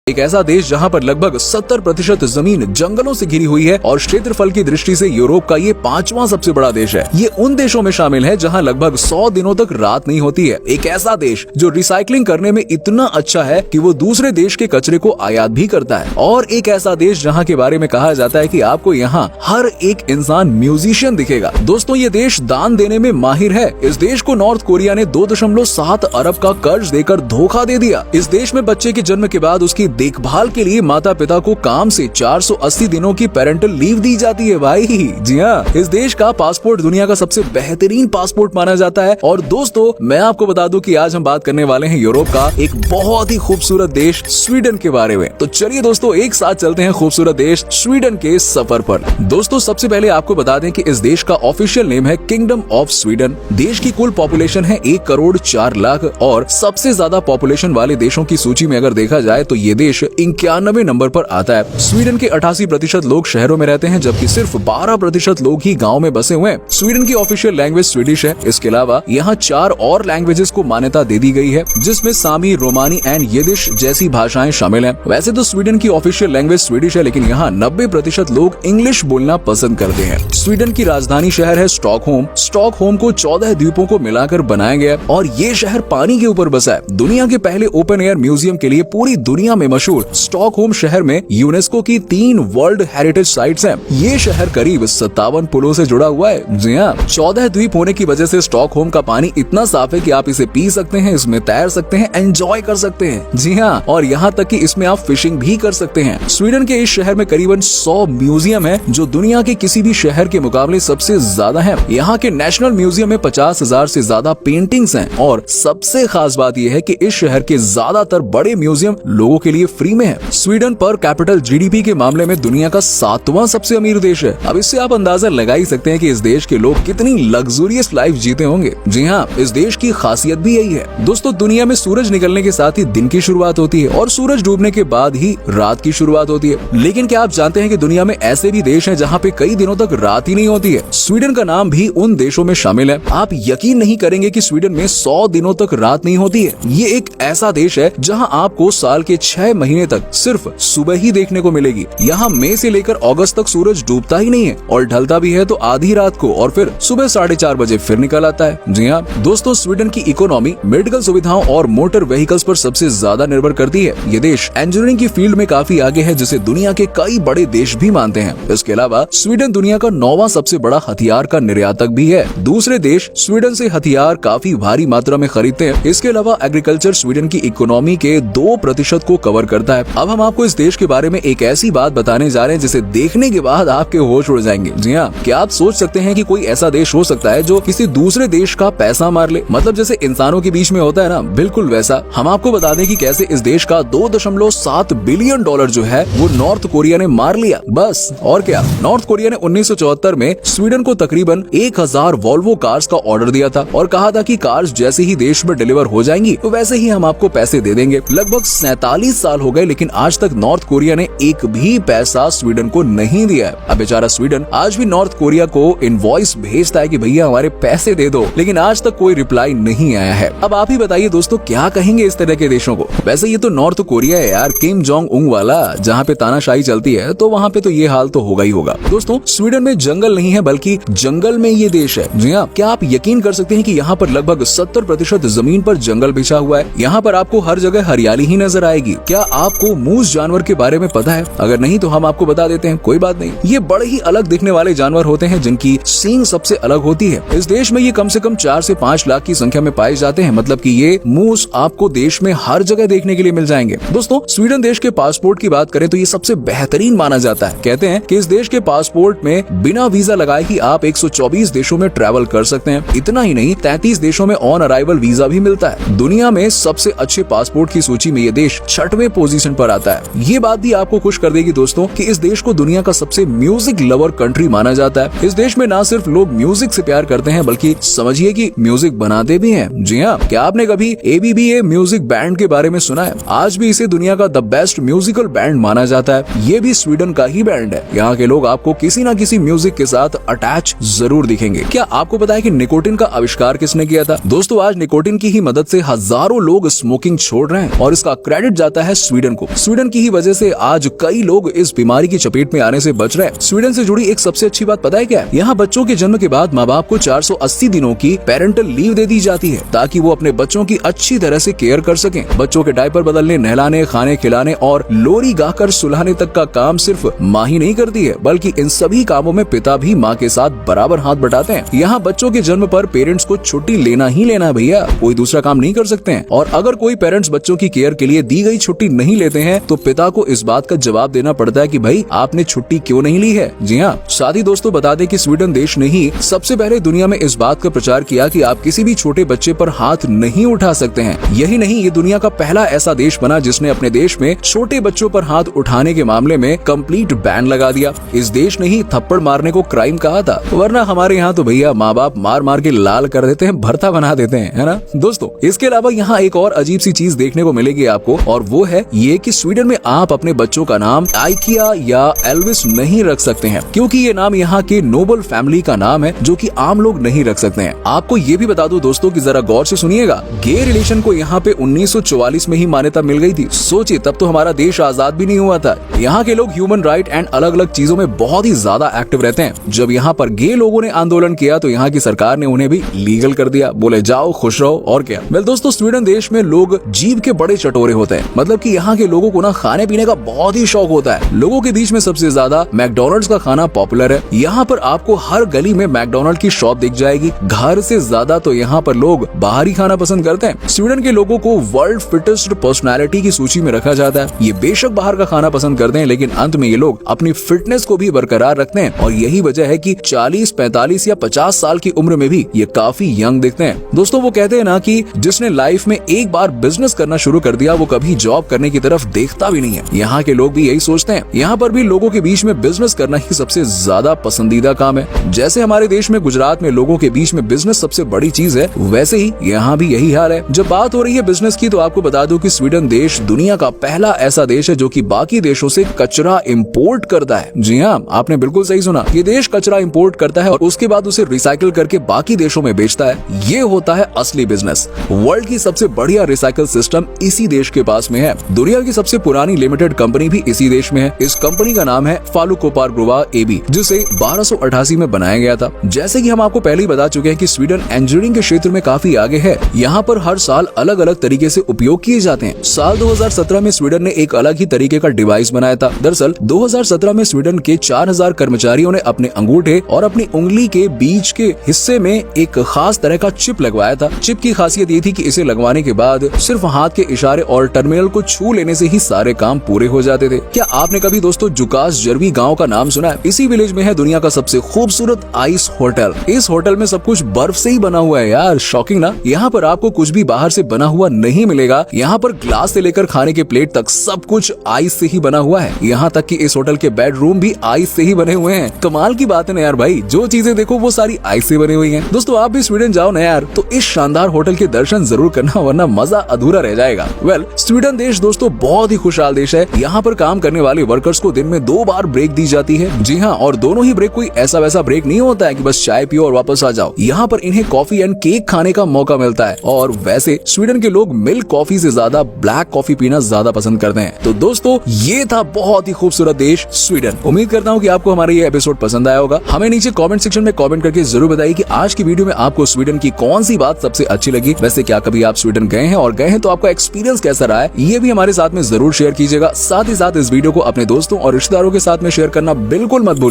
एक ऐसा देश जहाँ पर लगभग 70% जमीन जंगलों से घिरी हुई है और क्षेत्रफल की दृष्टि से यूरोप का ये 5वां सबसे बड़ा देश है। ये उन देशों में शामिल है जहाँ लगभग 100 दिनों तक रात नहीं होती है। एक ऐसा देश जो रिसाइकलिंग करने में इतना अच्छा है कि वो दूसरे देश के कचरे को आयात भी करता है। और एक ऐसा देश जहाँ के बारे में कहा जाता है कि आपको यहाँ हर एक इंसान म्यूजिशियन दिखेगा। दोस्तों, ये देश दान देने में माहिर है। इस देश को नॉर्थ कोरिया ने 2.7 अरब का कर्ज देकर धोखा दे दिया। इस देश में बच्चे के जन्म के बाद उसकी देखभाल के लिए माता पिता को काम से 480 दिनों की पेरेंटल लीव दी जाती है भाई। जी हाँ, इस देश का पासपोर्ट दुनिया का सबसे बेहतरीन पासपोर्ट माना जाता है। और दोस्तों, मैं आपको बता दूं कि आज हम बात करने वाले हैं यूरोप का एक बहुत ही खूबसूरत देश स्वीडन के बारे में। तो चलिए दोस्तों, एक साथ चलते हैं खूबसूरत देश स्वीडन के सफर पर। दोस्तों, सबसे पहले आपको बता दें कि इस देश का ऑफिशियल नेम है किंगडम ऑफ स्वीडन। देश की कुल पॉपुलेशन है 1,04,00,000 और सबसे ज्यादा पॉपुलेशन वाले देशों की सूची में अगर देखा जाए तो ये देश 91 नंबर पर आता है। स्वीडन के 88% लोग शहरों में रहते हैं, जबकि सिर्फ 12% लोग ही गाँव में बसे हुए हैं। स्वीडन की ऑफिशियल लैंग्वेज स्वीडिश है। इसके अलावा यहाँ 4 और लैंग्वेजेस को मान्यता दे दी गई है, जिसमें सामी, रोमानी एंड यिदिश जैसी भाषाएं शामिल हैं। वैसे तो स्वीडन की ऑफिशियल लैंग्वेज स्वीडिश है, लेकिन यहाँ 90% लोग इंग्लिश बोलना पसंद करते हैं। स्वीडन की राजधानी शहर है स्टॉकहोम। स्टॉकहोम को 14 द्वीपों को मिलाकर बनाया गया और ये शहर पानी के ऊपर बसा है। दुनिया के पहले ओपन एयर म्यूजियम के लिए पूरी दुनिया में मशहूर स्टॉकहोम शहर में यूनेस्को की 3 वर्ल्ड हेरिटेज साइट्स हैं। ये शहर करीब 57 पुलों से जुड़ा हुआ है। जी हाँ, 14 द्वीप होने की वजह से स्टॉकहोम का पानी इतना साफ है कि आप इसे पी सकते हैं, इसमें तैर सकते हैं, एंजॉय कर सकते हैं। जी हाँ, और यहाँ तक कि इसमें आप फिशिंग भी कर सकते हैं। स्वीडन के इस शहर में करीबन 100 म्यूजियम है, जो दुनिया के किसी भी शहर के मुकाबले सबसे ज्यादा है। यहाँ के नेशनल म्यूजियम में 50,000 से ज्यादा पेंटिंग्स हैं और सबसे खास बात यह है कि इस शहर के ज्यादातर बड़े म्यूजियम लोगों के लिए फ्री में है। स्वीडन पर कैपिटल जीडीपी के मामले में दुनिया का 7वां सबसे अमीर देश है। अब इससे आप अंदाजा लगा ही सकते हैं कि इस देश के लोग कितनी लग्जूरियस लाइफ जीते होंगे। जी हाँ, इस देश की खासियत भी यही है। दोस्तों, दुनिया में सूरज निकलने के साथ ही दिन की शुरुआत होती है और सूरज डूबने के बाद ही रात की शुरुआत होती है। लेकिन क्या आप जानते हैं कि दुनिया में ऐसे भी देश हैं जहाँ पे कई दिनों तक रात ही नहीं होती है? स्वीडन का नाम भी उन देशों में शामिल है। आप यकीन नहीं करेंगे कि स्वीडन में 100 दिनों तक रात नहीं होती है। ये एक ऐसा देश है जहाँ आपको साल के 6 महीने तक सिर्फ सुबह ही देखने को मिलेगी। यहाँ मई से लेकर अगस्त तक सूरज डूबता ही नहीं है और ढलता भी है तो आधी रात को और फिर सुबह 4:30 बजे फिर निकल आता है। जी हाँ दोस्तों, स्वीडन की इकोनॉमी मेडिकल सुविधाओं और मोटर व्हीकल्स पर सबसे ज्यादा निर्भर करती है। ये देश इंजीनियरिंग की फील्ड में काफी आगे है, जिसे दुनिया के कई बड़े देश भी मानते हैं। इसके अलावा स्वीडन दुनिया का 9वां सबसे बड़ा हथियार का निर्यातक भी है। दूसरे देश स्वीडन से हथियार काफी भारी मात्रा में खरीदते हैं। इसके अलावा एग्रीकल्चर स्वीडन की इकोनॉमी के 2% को कवर करता है। अब हम आपको इस देश के बारे में एक ऐसी बात बताने जा रहे हैं जिसे देखने के बाद आपके होश उड़ जाएंगे। जी हाँ, क्या आप सोच सकते हैं कि कोई ऐसा देश हो सकता है जो किसी दूसरे देश का पैसा मार ले? मतलब जैसे इंसानों के बीच में होता है ना, बिल्कुल वैसा। हम आपको बता दें कि कैसे इस देश का $2.7 बिलियन जो है वो नॉर्थ कोरिया ने मार लिया। बस और क्या, नॉर्थ कोरिया ने 1974 में स्वीडन को तकरीबन 1000 वॉल्वो कार्स का ऑर्डर दिया था और कहा था कि कार्स जैसे ही देश में डिलीवर हो जाएंगी तो वैसे ही हम आपको पैसे दे देंगे। लगभग 47 साल हो गए, लेकिन आज तक नॉर्थ कोरिया ने एक भी पैसा स्वीडन को नहीं दिया है। अब बेचारा स्वीडन आज भी नॉर्थ कोरिया को इनवॉइस भेजता है कि भैया हमारे पैसे दे दो, लेकिन आज तक कोई रिप्लाई नहीं आया है। अब आप ही बताइए दोस्तों, क्या कहेंगे इस तरह के देशों को? वैसे ये तो नॉर्थ कोरिया है यार, किम जोंग उंग वाला, जहाँ पे तानाशाही चलती है, तो वहाँ पे तो ये हाल तो होगा ही होगा। दोस्तों, स्वीडन में जंगल नहीं है बल्कि जंगल में ये देश है। जी हाँ, क्या आप यकीन कर सकते हैं कि यहाँ पर लगभग 70% जमीन पर जंगल बिछा हुआ है। यहाँ पर आपको हर जगह हरियाली ही नजर आएगी। क्या आपको मूस जानवर के बारे में पता है? अगर नहीं तो हम आपको बता देते हैं, कोई बात नहीं। ये बड़े ही अलग दिखने वाले जानवर होते हैं जिनकी सींग सबसे अलग होती है। इस देश में ये कम से कम 4 से 5 लाख की संख्या में पाए जाते हैं। मतलब कि ये मूस आपको देश में हर जगह देखने के लिए मिल जाएंगे। दोस्तों, स्वीडन देश के पासपोर्ट की बात करें तो ये सबसे बेहतरीन माना जाता है। कहते हैं कि इस देश के पासपोर्ट में बिना वीजा लगाए ही आप 124 देशों में ट्रैवल कर सकते हैं। इतना ही नहीं, 33 देशों में ऑन अराइवल वीजा भी मिलता है। दुनिया में सबसे अच्छे पासपोर्ट की सूची में ये देश 6वें पोजीशन पर आता है। ये बात भी आपको खुश कर देगी दोस्तों कि इस देश को दुनिया का सबसे म्यूजिक लवर कंट्री माना जाता है। इस देश में ना सिर्फ लोग म्यूजिक से प्यार करते हैं बल्कि समझिए कि म्यूजिक बनाते भी हैं। जी हाँ, क्या आपने कभी ABBA म्यूजिक बैंड के बारे में सुना है? आज भी इसे दुनिया का द बेस्ट म्यूजिकल बैंड माना जाता है। ये भी स्वीडन का ही बैंड है। यहाँ के लोग आपको किसी न किसी म्यूजिक के साथ अटैच जरूर दिखेंगे। क्या आपको पता है कि निकोटिन का आविष्कार किसने किया था? दोस्तों, आज निकोटिन की ही मदद से हजारों लोग स्मोकिंग छोड़ रहे हैं और इसका क्रेडिट जाता है स्वीडन को। स्वीडन की ही वजह से आज कई लोग इस बीमारी की चपेट में आने से बच रहे हैं। स्वीडन से जुड़ी एक सबसे अच्छी बात पता है क्या है? यहाँ बच्चों के जन्म के बाद माँ बाप को 480 दिनों की पेरेंटल लीव दे दी जाती है ताकि वो अपने बच्चों की अच्छी तरह से केयर कर सकें। बच्चों के डायपर बदलने, नहलाने, खाने खिलाने और लोरी गाकर सुलाने तक का काम सिर्फ माँ ही नहीं करती है, बल्कि इन सभी कामों में पिता भी माँ के साथ बराबर हाथ बटाते हैं। यहाँ बच्चों के जन्म पर पेरेंट्स को छुट्टी लेना ही लेना है भैया, कोई दूसरा काम नहीं कर सकते हैं। और अगर कोई पेरेंट्स बच्चों की केयर के लिए दी गई छुट्टी नहीं लेते हैं तो पिता को इस बात का जवाब देना पड़ता है कि भाई आपने छुट्टी क्यों नहीं ली है। जी हाँ, साथ ही दोस्तों बता दें कि स्वीडन देश ने ही सबसे पहले दुनिया में इस बात का प्रचार किया कि आप किसी भी छोटे बच्चे पर हाथ नहीं उठा सकते हैं। यही नहीं, ये दुनिया का पहला ऐसा देश बना जिसने अपने देश में छोटे बच्चों पर हाथ उठाने के मामले में कंप्लीट बैन लगा दिया। इस देश ने ही थप्पड़ मारने को क्राइम कहा था, वरना हमारे यहाँ तो भैया माँ बाप मार मार के लाल कर देते हैं, भरता बना देते हैं, है ना दोस्तों। इसके अलावा यहाँ एक और अजीब सी चीज देखने को मिलेगी आपको, और वो है ये कि स्वीडन में आप अपने बच्चों का नाम आइकिया या एल्विस नहीं रख सकते हैं, क्योंकि ये नाम यहाँ के नोबल फैमिली का नाम है जो कि आम लोग नहीं रख सकते हैं। आपको ये भी बता दूं दोस्तों कि जरा गौर से सुनिएगा, गे रिलेशन को यहाँ पे 1944 में ही मान्यता मिल गई थी। सोचिए, तब तो हमारा देश आजाद भी नहीं हुआ था। यहाँ के लोग ह्यूमन राइट एंड अलग अलग चीजों में बहुत ही ज्यादा एक्टिव रहते हैं। जब यहाँ पर गे लोगों ने आंदोलन किया तो यहाँ की सरकार ने उन्हें भी लीगल कर दिया, बोले जाओ खुश रहो और क्या। वेल दोस्तों, स्वीडन देश में लोग जीभ के बड़े चटोरे होते हैं, मतलब कि यहाँ के लोगों को ना खाने पीने का बहुत ही शौक होता है। लोगों के बीच में सबसे ज्यादा मैकडॉनल्ड्स का खाना पॉपुलर है। यहाँ पर आपको हर गली में मैकडॉनल्ड की शॉप दिख जाएगी। घर से ज्यादा तो यहाँ पर लोग बाहरी खाना पसंद करते हैं। स्वीडन के लोगों को वर्ल्ड फिटेस्ट पर्सनालिटी की सूची में रखा जाता है। ये बेशक बाहर का खाना पसंद करते हैं, लेकिन अंत में ये लोग अपनी फिटनेस को भी बरकरार रखते हैं, और यही वजह है कि 40, 45 या 50 साल की उम्र में भी ये काफी यंग दिखते हैं। दोस्तों वो कहते हैं ना कि जिसने लाइफ में एक बार बिजनेस करना शुरू कर दिया वो कभी जॉब करने की तरफ देखता भी नहीं है। यहाँ के लोग भी यही सोचते हैं। यहाँ पर भी लोगों के बीच में बिजनेस करना ही सबसे ज्यादा पसंदीदा काम है। जैसे हमारे देश में गुजरात में लोगों के बीच में बिजनेस सबसे बड़ी चीज है, वैसे ही यहाँ भी यही हाल है। जब बात हो रही है बिजनेस की तो आपको बता दूं कि स्वीडन देश दुनिया का पहला ऐसा देश है जो कि बाकी देशों से कचरा इंपोर्ट करता है। जी हाँ, आपने बिल्कुल सही सुना। ये देश कचरा इंपोर्ट करता है और उसके बाद उसे रिसाइकिल करके बाकी देशों में बेचता है। ये होता है असली बिजनेस। वर्ल्ड की सबसे बढ़िया रिसाइकिल सिस्टम इसी देश के पास में है। दुनिया की सबसे पुरानी लिमिटेड कंपनी भी इसी देश में है। इस कंपनी का नाम है फालुकोपार एबी, जिसे 1288 में बनाया गया था। जैसे कि हम आपको पहले ही बता चुके हैं कि स्वीडन इंजीनियरिंग के क्षेत्र में काफी आगे है। यहाँ पर हर साल अलग अलग तरीके से उपयोग किए जाते हैं। साल 2017 में स्वीडन ने एक अलग ही तरीके का डिवाइस बनाया था। दरअसल 2017 में स्वीडन के 4000 कर्मचारियों ने अपने अंगूठे और अपनी उंगली के बीच के हिस्से में एक खास तरह का चिप लगवाया था। चिप की खासियत ये थी कि इसे लगवाने के बाद सिर्फ हाथ के इशारे और टर्मिनल को छू लेने से ही सारे काम पूरे हो जाते थे। क्या आपने कभी दोस्तों जुकास जर्वी गांव का नाम सुना है? इसी विलेज में है दुनिया का सबसे खूबसूरत आइस होटल। इस होटल में सब कुछ बर्फ से ही बना हुआ है यार, शॉकिंग ना। यहाँ पर आपको कुछ भी बाहर से बना हुआ नहीं मिलेगा। यहाँ पर ग्लास से लेकर खाने के प्लेट तक सब कुछ आइस से ही बना हुआ है। यहाँ तक कि इस होटल के बेडरूम भी आइस से ही बने हुए हैं। कमाल की बात है ना यार भाई, जो चीजें देखो वो सारी आइस से बनी हुई हैं। दोस्तों आप भी स्वीडन जाओ ना यार तो इस शानदार होटल के दर्शन जरूर करना, वरना मजा अधूरा रह जाएगा। वेल, स्वीडन देश दोस्तों बहुत ही खुशहाल देश है। यहाँ पर काम करने वाले वर्कर्स को दिन में 2 बार ब्रेक दी जाती है। जी हाँ, और दोनों ही ब्रेक कोई ऐसा वैसा ब्रेक नहीं होता है कि बस चाय पियो और वापस आ जाओ। यहाँ पर इन्हें कॉफी एंड केक खाने का मौका मिलता है, और वैसे स्वीडन के लोग मिल्क कॉफी से ज्यादा ब्लैक कॉफी पीना ज्यादा पसंद करते हैं। तो दोस्तों ये था बहुत ही खूबसूरत देश स्वीडन। उम्मीद करता हूँ कि आपको हमारा ये एपिसोड पसंद आया होगा। हमें नीचे कमेंट सेक्शन में कमेंट करके जरूर बताइए कि आज की वीडियो में आपको स्वीडन की कौन सी बात सबसे अच्छी लगी। वैसे क्या कभी आप स्वीडन गए हैं, और गए हैं तो आपका एक्सपीरियंस कैसा रहा है, ये भी हमारे साथ में जरूर शेयर कीजिएगा। साथ ही साथ इस वीडियो को अपने दोस्तों और रिश्तेदारों के साथ में शेयर करना बिल्कुल मत भूलिए।